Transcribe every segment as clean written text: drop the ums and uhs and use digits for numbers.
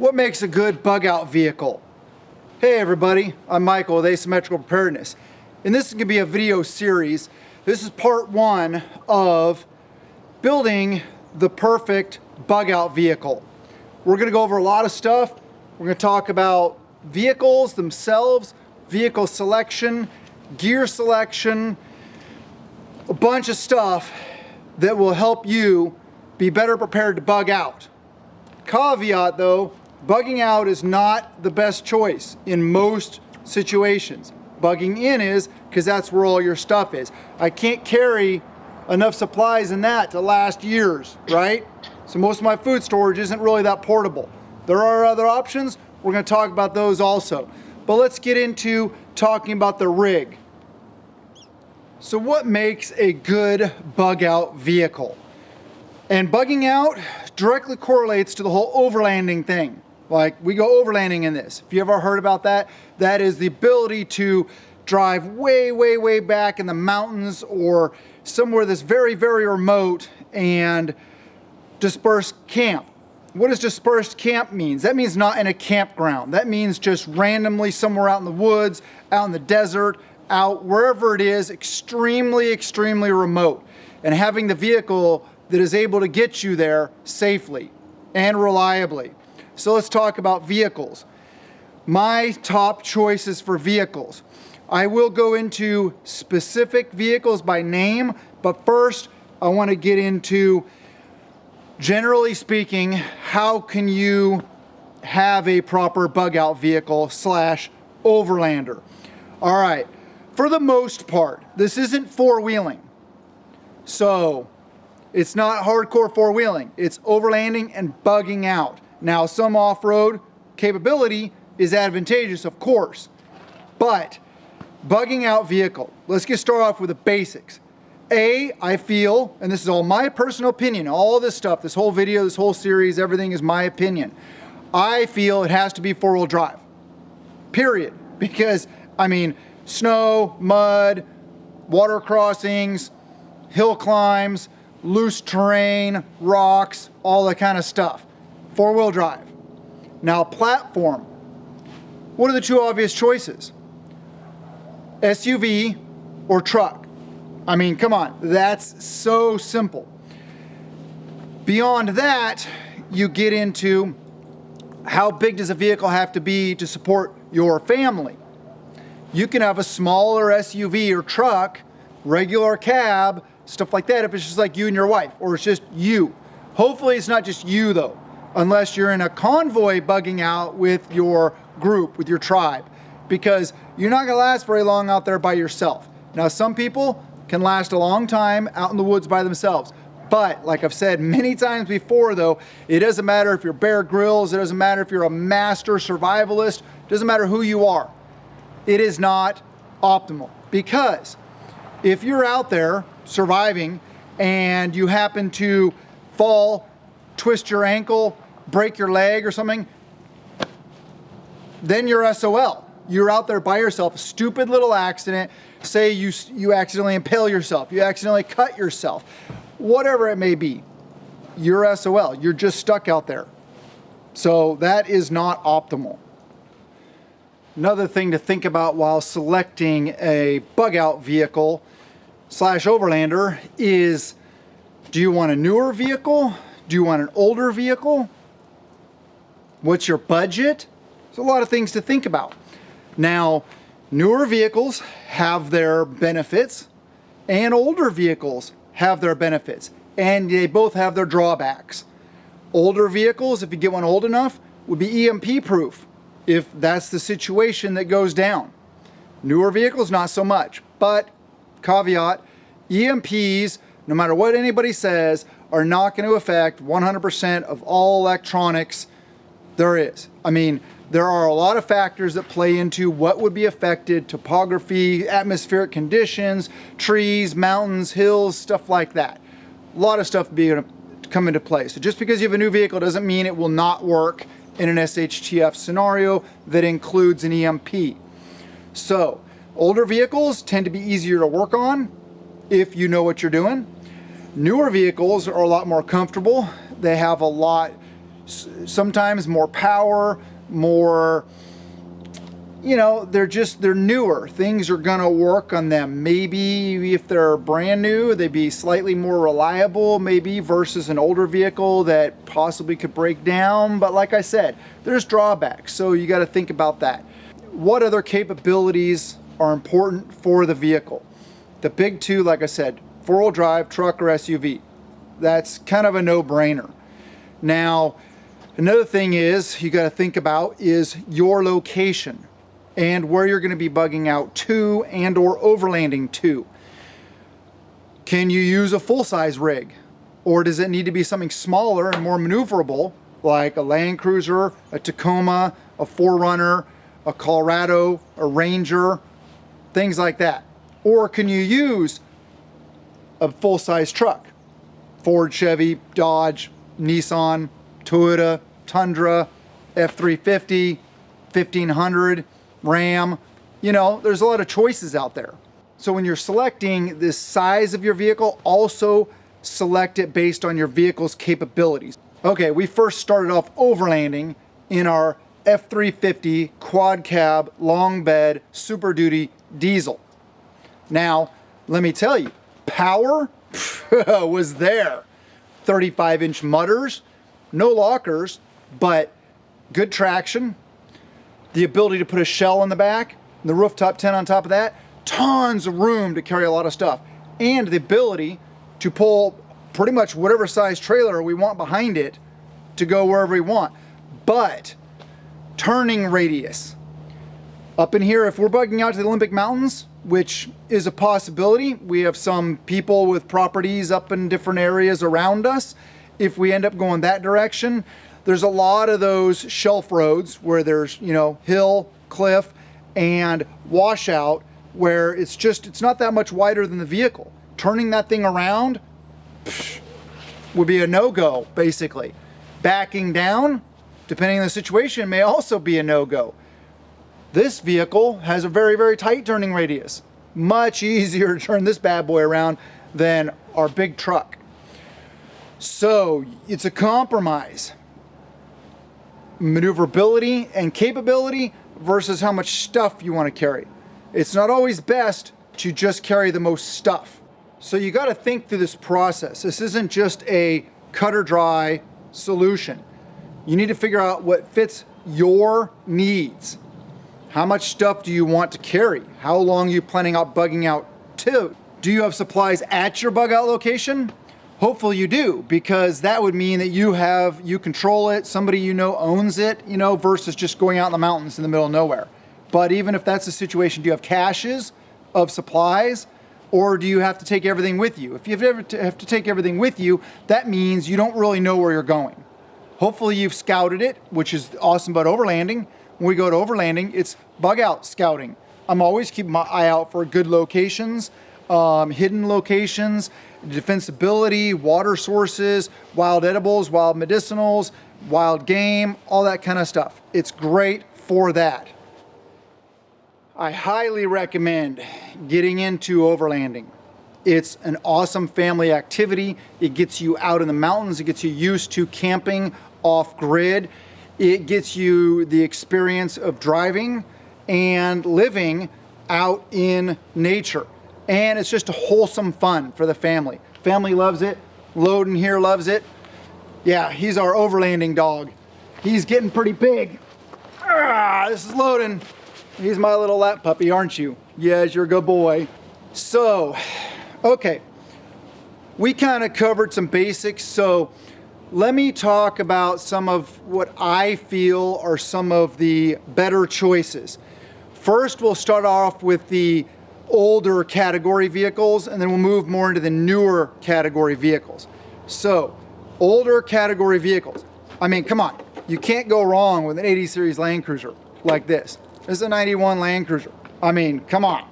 What makes a good bug out vehicle? Hey everybody, I'm Michael with Jase Medical Preparedness. And this is going to be a video series. This is part one of building the perfect bug out vehicle. We're going to go over a lot of stuff. We're going to talk about vehicles themselves, vehicle selection, gear selection, a bunch of stuff that will help you be better prepared to bug out. Caveat though, bugging out is not the best choice in most situations. Bugging in is, because that's where all your stuff is. I can't carry enough supplies in that to last years, right? So most of my food storage isn't really that portable. There are other options. We're going to talk about those also. But let's get into talking about the rig. So what makes a good bug out vehicle? And bugging out directly correlates to the whole overlanding thing. Like, we go overlanding in this. If you ever heard about that, that is the ability to drive way, way, way back in the mountains or somewhere that's very, very remote and disperse camp. What does dispersed camp mean? That means not in a campground. That means just randomly somewhere out in the woods, out in the desert, out wherever it is, extremely, extremely remote. And having the vehicle that is able to get you there safely and reliably. So let's talk about vehicles. My top choices for vehicles. I will go into specific vehicles by name, but first I want to get into, generally speaking, how can you have a proper bug out vehicle slash overlander. All right, for the most part, this isn't four-wheeling. So it's not hardcore four-wheeling, it's overlanding and bugging out. Now, some off-road capability is advantageous, of course, but bugging out vehicle, let's get started off with the basics. I feel, and this is all my personal opinion, all this stuff, this whole video, this whole series, everything is my opinion. I feel it has to be four-wheel drive, period. Because, I mean, snow, mud, water crossings, hill climbs, loose terrain, rocks, all that kind of stuff. Four-wheel drive. Now, platform. What are the two obvious choices? SUV or truck. I mean, come on, that's so simple. Beyond that, you get into how big does a vehicle have to be to support your family. You can have a smaller SUV or truck, regular cab, stuff like that if it's just like you and your wife, or it's just you. Hopefully it's not just you though, unless you're in a convoy bugging out with your group, with your tribe, because you're not gonna last very long out there by yourself. Now, some people can last a long time out in the woods by themselves, but like I've said many times before though, it doesn't matter if you're Bear Grylls, it doesn't matter if you're a master survivalist, it doesn't matter who you are. It is not optimal, because if you're out there surviving and you happen to fall, twist your ankle, break your leg or something, then you're SOL. You're out there by yourself, a stupid little accident, say you accidentally impale yourself, you accidentally cut yourself, whatever it may be, you're SOL. You're just stuck out there. So that is not optimal. Another thing to think about while selecting a bug out vehicle slash overlander is, do you want a newer vehicle? Do you want an older vehicle? What's your budget? There's a lot of things to think about. Now, newer vehicles have their benefits and older vehicles have their benefits, and they both have their drawbacks. Older vehicles, if you get one old enough, would be EMP proof if that's the situation that goes down. Newer vehicles, not so much, but caveat, EMPs, no matter what anybody says, are not going to affect 100% of all electronics there is. I mean, there are a lot of factors that play into what would be affected: topography, atmospheric conditions, trees, mountains, hills, stuff like that. A lot of stuff be going to come into play. So just because you have a new vehicle doesn't mean it will not work in an SHTF scenario that includes an EMP. So older vehicles tend to be easier to work on if you know what you're doing. Newer vehicles are a lot more comfortable. They have a lot sometimes more power, more, you know, they're newer. Things are gonna work on them. Maybe if they're brand new, they'd be slightly more reliable, maybe, versus an older vehicle that possibly could break down. But like I said, there's drawbacks, so you gotta think about that. What other capabilities are important for the vehicle? The big two, like I said, four-wheel drive, truck or SUV. That's kind of a no-brainer. Now, another thing is you gotta think about is your location and where you're gonna be bugging out to and or overlanding to. Can you use a full-size rig? Or does it need to be something smaller and more maneuverable, like a Land Cruiser, a Tacoma, a 4Runner, a Colorado, a Ranger, things like that? Or can you use a full-size truck? Ford, Chevy, Dodge, Nissan, Toyota, Tundra, F-350, 1500, Ram. You know, there's a lot of choices out there. So when you're selecting the size of your vehicle, also select it based on your vehicle's capabilities. Okay, we first started off overlanding in our F-350 quad cab, long bed, Super Duty diesel. Now, let me tell you, power was there. 35-inch mudders, no lockers, but good traction, the ability to put a shell on the back, the rooftop tent on top of that, tons of room to carry a lot of stuff, and the ability to pull pretty much whatever size trailer we want behind it to go wherever we want. But turning radius. Up in here, if we're bugging out to the Olympic Mountains, which is a possibility, we have some people with properties up in different areas around us. If we end up going that direction, there's a lot of those shelf roads where there's, you know, hill, cliff, and washout, where it's not that much wider than the vehicle. Turning that thing around would be a no-go, basically. Backing down, depending on the situation, may also be a no-go. This vehicle has a very, very tight turning radius. Much easier to turn this bad boy around than our big truck. So it's a compromise. Maneuverability and capability versus how much stuff you want to carry. It's not always best to just carry the most stuff. So you got to think through this process. This isn't just a cut or dry solution. You need to figure out what fits your needs. How much stuff do you want to carry? How long are you planning on bugging out to? Do you have supplies at your bug out location? Hopefully you do, because that would mean that you control it, somebody you know owns it, you know, versus just going out in the mountains in the middle of nowhere. But even if that's the situation, do you have caches of supplies, or do you have to take everything with you? If you have to take everything with you, that means you don't really know where you're going. Hopefully you've scouted it, which is awesome about overlanding. When we go to overlanding, it's bug out scouting. I'm always keeping my eye out for good locations, hidden locations, defensibility, water sources, wild edibles, wild medicinals, wild game, all that kind of stuff. It's great for that. I highly recommend getting into overlanding. It's an awesome family activity. It gets you out in the mountains. It gets you used to camping off-grid. It gets you the experience of driving and living out in nature. And it's just a wholesome fun for the family. Family loves it. Loden here loves it. Yeah, he's our overlanding dog. He's getting pretty big. This is Loden. He's my little lap puppy, aren't you? Yes, you're a good boy. So, okay. We kind of covered some basics, so let me talk about some of what I feel are some of the better choices. First, we'll start off with the older category vehicles, and then we'll move more into the newer category vehicles. So, older category vehicles. I mean, come on. You can't go wrong with an 80 series Land Cruiser like this. This is a 91 Land Cruiser. I mean, come on.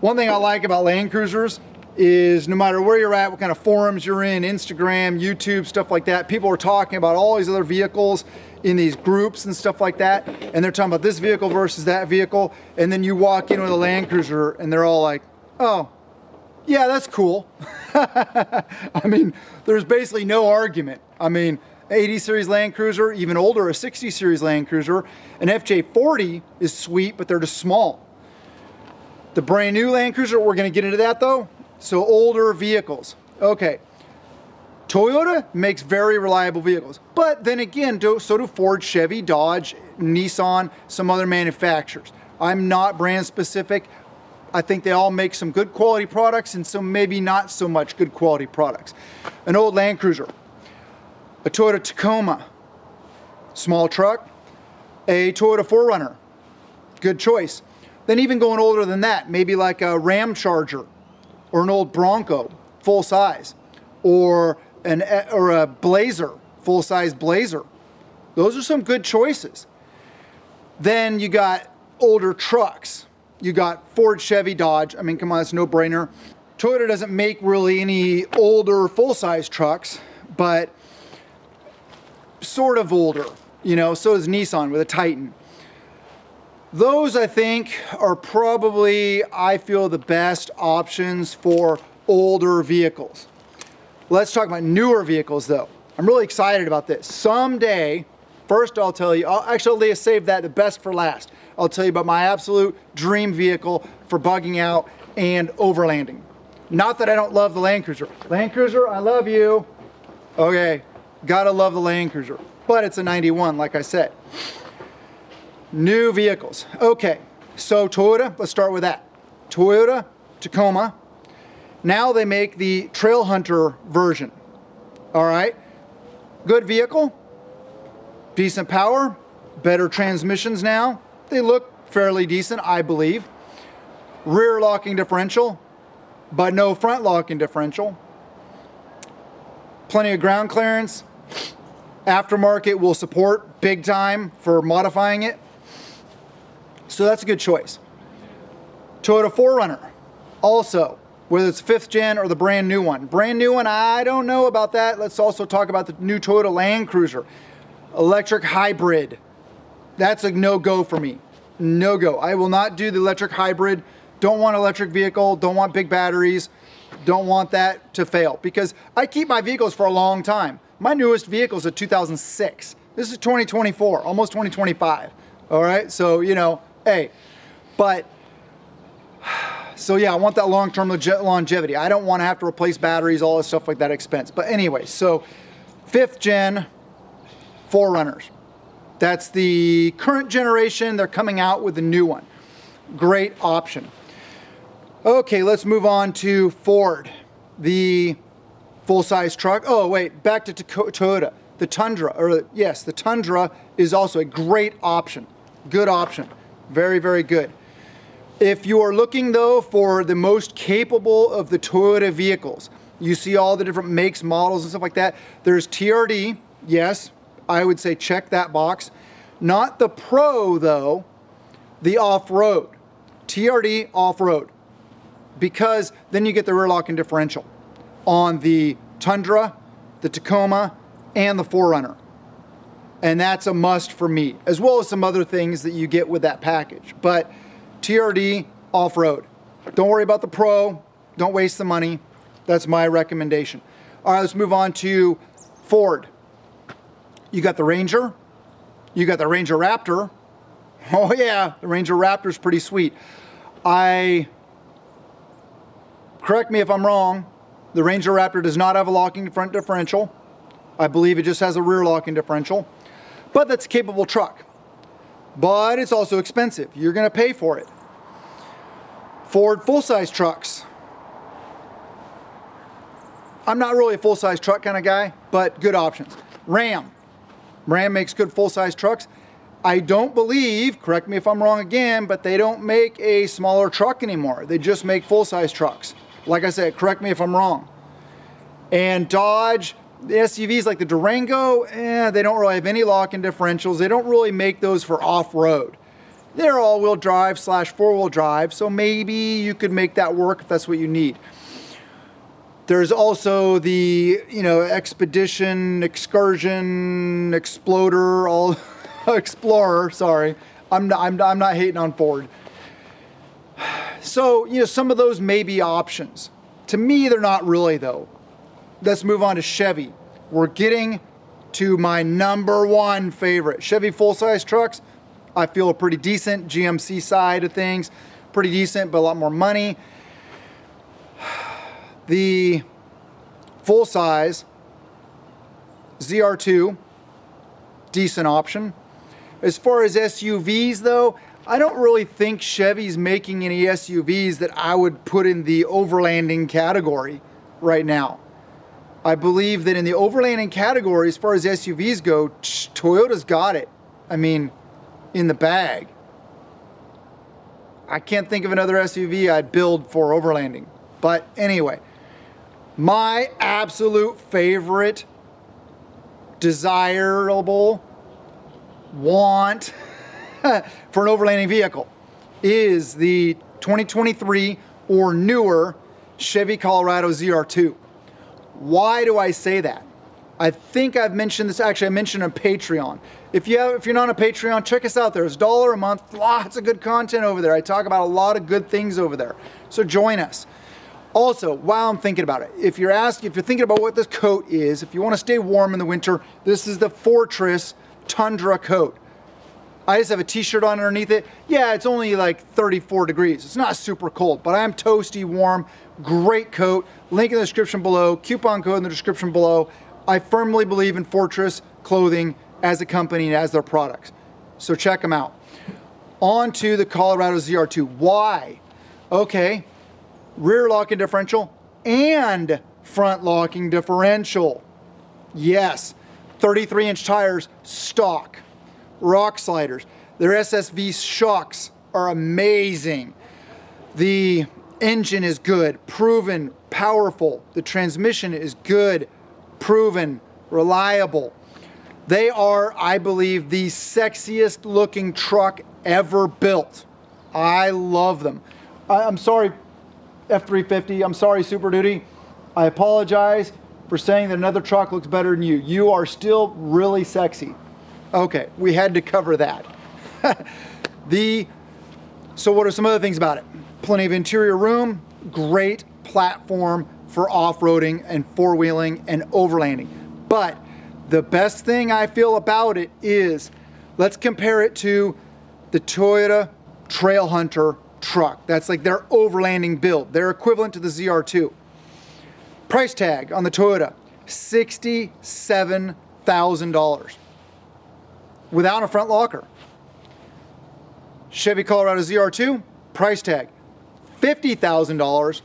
One thing I like about Land Cruisers is no matter where you're at, what kind of forums you're in, Instagram, YouTube, stuff like that, people are talking about all these other vehicles in these groups and stuff like that, and they're talking about this vehicle versus that vehicle, and then you walk in with a Land Cruiser and they're all like, oh, Yeah, that's cool. I mean, there's basically no argument. I mean, 80 series Land Cruiser, even older, a 60 series Land Cruiser. An FJ40 is sweet, but they're just small. The brand new Land Cruiser, we're gonna get into that though. So older vehicles. Okay, Toyota makes very reliable vehicles, but then again, so do Ford, Chevy, Dodge, Nissan, some other manufacturers. I'm not brand specific. I think they all make some good quality products and some maybe not so much good quality products. An old Land Cruiser, a Toyota Tacoma, small truck, a Toyota 4Runner, good choice. Then even going older than that, maybe like a Ram Charger or an old Bronco, full size, or a Blazer, full size Blazer. Those are some good choices. Then you got older trucks. You got Ford, Chevy, Dodge. I mean, come on, it's no brainer. Toyota doesn't make really any older full-size trucks, but sort of older, you know, so does Nissan with a Titan. Those, I think, are probably, I feel, the best options for older vehicles. Let's talk about newer vehicles, though. I'm really excited about this. Someday, first I'll tell you, I'll save that the best for last. I'll tell you about my absolute dream vehicle for bugging out and overlanding. Not that I don't love the Land Cruiser. Land Cruiser, I love you. Okay, gotta love the Land Cruiser. But it's a 91, like I said. New vehicles. Okay, so Toyota, let's start with that. Toyota Tacoma. Now they make the Trail Hunter version. All right, good vehicle, decent power, better transmissions now. They look fairly decent, I believe. Rear locking differential, but no front locking differential. Plenty of ground clearance. Aftermarket will support big time for modifying it. So that's a good choice. Toyota 4Runner, also, whether it's 5th gen or the brand new one. Brand new one, I don't know about that. Let's also talk about the new Toyota Land Cruiser. Electric hybrid. That's a no-go for me. No-go. I will not do the electric hybrid. Don't want an electric vehicle. Don't want big batteries. Don't want that to fail because I keep my vehicles for a long time. My newest vehicle is a 2006. This is 2024, almost 2025. All right, so, you know, hey, but, so yeah, I want that long-term longevity. I don't want to have to replace batteries, all this stuff like that expense. But anyway, so 5th gen 4Runners. That's the current generation. They're coming out with a new one. Great option. Okay, let's move on to Ford. The full-size truck. Oh, wait, back to Toyota. The Tundra, or yes, the Tundra is also a great option. Good option. Very, very good. If you are looking, though, for the most capable of the Toyota vehicles, you see all the different makes, models, and stuff like that. There's TRD, yes. I would say check that box. Not the Pro, though, the off-road. TRD off-road. Because then you get the rear locking differential on the Tundra, the Tacoma, and the 4Runner. And that's a must for me, as well as some other things that you get with that package. But TRD off-road. Don't worry about the Pro. Don't waste the money. That's my recommendation. All right, let's move on to Ford. You got the Ranger. You got the Ranger Raptor. Oh yeah, the Ranger Raptor is pretty sweet. Correct me if I'm wrong, the Ranger Raptor does not have a locking front differential. I believe it just has a rear locking differential. But that's a capable truck. But it's also expensive. You're going to pay for it. Ford full-size trucks. I'm not really a full-size truck kind of guy, but good options. Ram. Ram makes good full-size trucks. I don't believe, correct me if I'm wrong again, but they don't make a smaller truck anymore. They just make full-size trucks. Like I said, correct me if I'm wrong. And Dodge, the SUVs like the Durango, they don't really have any lock-in differentials. They don't really make those for off-road. They're all-wheel drive / four-wheel drive, so maybe you could make that work if that's what you need. There's also the, Expedition, Excursion, Exploder, all Explorer, sorry. I'm not hating on Ford. So, some of those may be options. To me, they're not really though. Let's move on to Chevy. We're getting to my number one favorite. Chevy full-size trucks, I feel are pretty decent. GMC side of things, pretty decent, but a lot more money. The full-size ZR2, decent option. As far as SUVs though, I don't really think Chevy's making any SUVs that I would put in the overlanding category right now. I believe that in the overlanding category, as far as SUVs go, Toyota's got it. I mean, in the bag. I can't think of another SUV I'd build for overlanding. But anyway, my absolute favorite, desirable, want for an overlanding vehicle is the 2023 or newer Chevy Colorado ZR2. Why do I say that? I think I've mentioned this, actually I mentioned on Patreon. If you're not on Patreon, check us out. There's $1 a month, lots of good content over there. I talk about a lot of good things over there. So join us. Also, while I'm thinking about it, if you're thinking about what this coat is, if you want to stay warm in the winter, this is the Fortress Tundra coat. I just have a t-shirt on underneath it. Yeah, it's only like 34 degrees. It's not super cold, but I am toasty warm. Great coat. Link in the description below. Coupon code in the description below. I firmly believe in Fortress clothing as a company and as their products. So check them out. On to the Colorado ZR2. Why? Okay, rear locking differential and front locking differential. Yes, 33-inch tires, stock. Rock sliders. Their SSV shocks are amazing. The engine is good, proven, powerful. The transmission is good, proven, reliable. They are, I believe, the sexiest looking truck ever built. I love them. I'm sorry, F350. I'm sorry, Super Duty. I apologize for saying that another truck looks better than you. You are still really sexy. Okay, we had to cover that. So what are some other things about it? Plenty of interior room, great platform for off-roading and four-wheeling and overlanding. But the best thing I feel about it is, let's compare it to the Toyota Trailhunter truck. That's like their overlanding build. They're equivalent to the ZR2. Price tag on the Toyota, $67,000. Without a front locker. Chevy Colorado ZR2, price tag, $50,000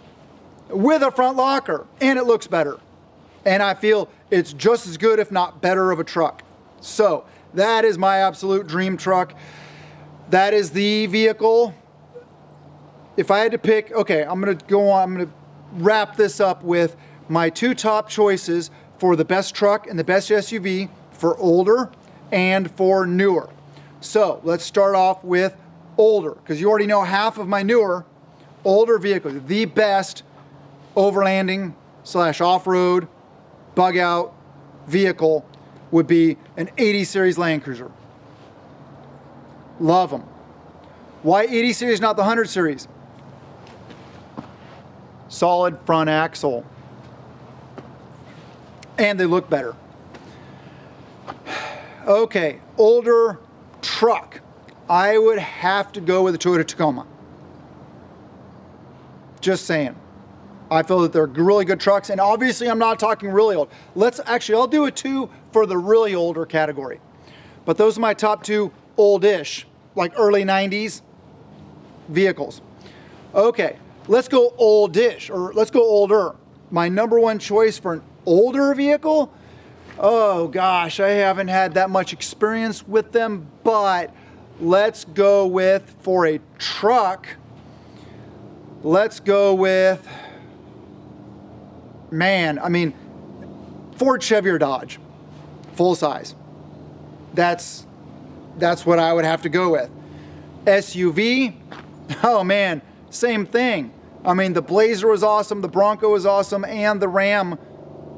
with a front locker, and it looks better. And I feel it's just as good, if not better, of a truck. So that is my absolute dream truck. That is the vehicle. If I had to pick, okay, I'm gonna wrap this up with my two top choices for the best truck and the best SUV for older and for newer. So let's start off with older, because you already know half of my newer. Older vehicles, the best overlanding / off-road bug out vehicle would be an 80 series Land Cruiser. Love them. Why 80 series, not the 100 series? Solid front axle, and they look better. Okay, older truck. I would have to go with the Toyota Tacoma. Just saying. I feel that they're really good trucks, and obviously I'm not talking really old. I'll do a two for the really older category. But those are my top two oldish, like early 90s vehicles. Okay, let's go oldish, or let's go older. My number one choice for an older vehicle, oh gosh, I haven't had that much experience with them, but let's go with, for a truck, let's go with, Ford, Chevy, or Dodge, full size. That's what I would have to go with. SUV, oh man, same thing. The Blazer was awesome, the Bronco was awesome, and the Ram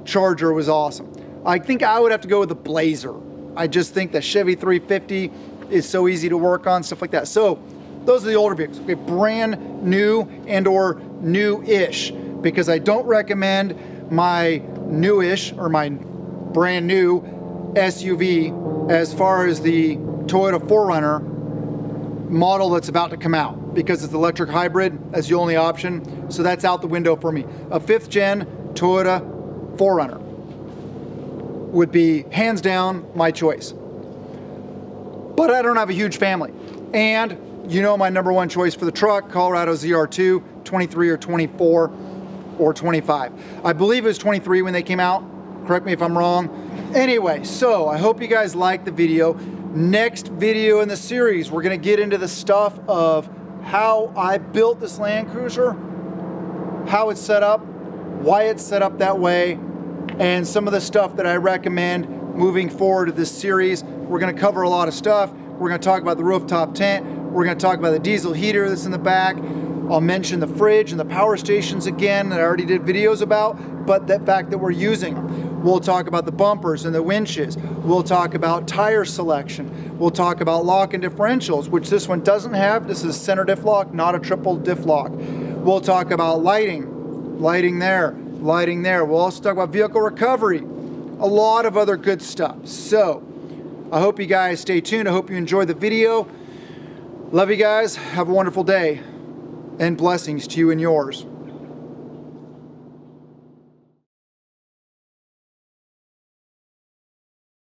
Charger was awesome. I think I would have to go with the Blazer. I just think the Chevy 350 is so easy to work on, stuff like that. So those are the older vehicles. Okay, brand new and or new-ish. because I don't recommend my newish or my brand new SUV as far as the Toyota 4Runner model that's about to come out, because it's electric hybrid as the only option. So that's out the window for me. A 5th gen Toyota 4Runner would be hands down my choice. But I don't have a huge family. And you know my number one choice for the truck, Colorado ZR2, 23 or 24 or 25. I believe it was 23 when they came out. Correct me if I'm wrong. Anyway, so I hope you guys liked the video. Next video in the series, we're gonna get into the stuff of how I built this Land Cruiser, how it's set up, why it's set up that way, and some of the stuff that I recommend moving forward to this series. We're gonna cover a lot of stuff. We're gonna talk about the rooftop tent. We're gonna talk about the diesel heater that's in the back. I'll mention the fridge and the power stations again that I already did videos about, but the fact that we're using them. We'll talk about the bumpers and the winches. We'll talk about tire selection. We'll talk about lock and differentials, which this one doesn't have. This is center diff lock, not a triple diff lock. We'll talk about lighting there. We'll also talk about vehicle recovery, a lot of other good stuff. So I hope you guys stay tuned. I hope you enjoy the video. Love you guys. Have a wonderful day, and blessings to you and yours.